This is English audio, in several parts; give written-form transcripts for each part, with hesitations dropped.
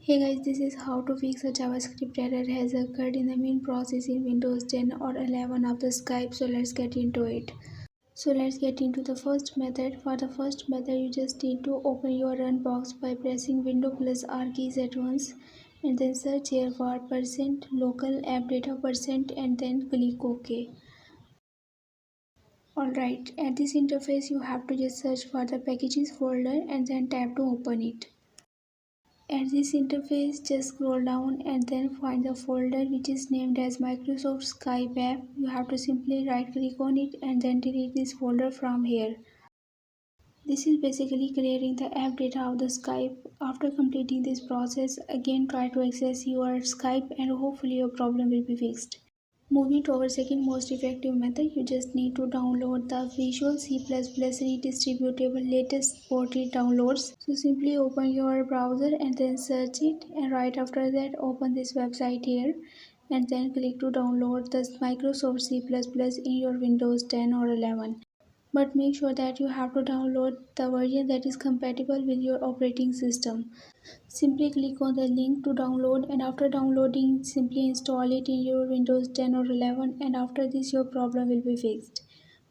Hey guys, this is how to fix a JavaScript error has occurred in the main process in Windows 10 or 11 of the Skype. So let's get into it. So let's get into the first method. For the first method, you just need to open your run box by pressing Window plus R keys at once and then search here for %local app data % and then click OK. Alright, at this interface you have to just search for the packages folder and then tap to open it. At this interface, just scroll down and then find the folder which is named as Microsoft Skype app. You have to simply right click on it and then delete this folder from here. This is basically clearing the app data of the Skype. After completing this process, again try to access your Skype and hopefully your problem will be fixed. Moving to our second most effective method, you just need to download the Visual C++ redistributable latest ported downloads. So simply open your browser and then search it, and right after that open this website here and then click to download the Microsoft C++ in your Windows 10 or 11. But make sure that you have to download the version that is compatible with your operating system. Simply click on the link to download, and after downloading simply install it in your Windows 10 or 11, and after this your problem will be fixed.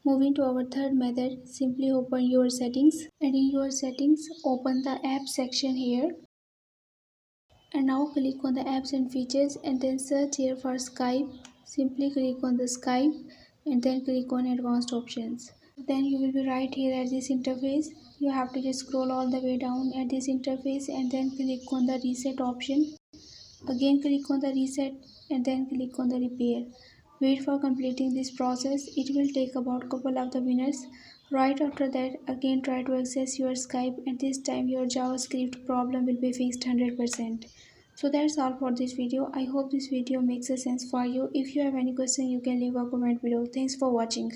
Moving to our third method, simply open your settings, and in your settings open the app section here, and now click on the apps and features and then search here for Skype. Simply click on the Skype and then click on advanced options. Then you will be right here at this interface. You have to just scroll all the way down at this interface and then click on the reset option. Again click on the reset and then click on the repair. Wait for completing this process. It will take about couple of the minutes. Right after that, again try to access your Skype, and this time your JavaScript problem will be fixed 100%. So that's all for this video. I hope this video makes a sense for you. If you have any question, you can leave a comment below. Thanks for watching.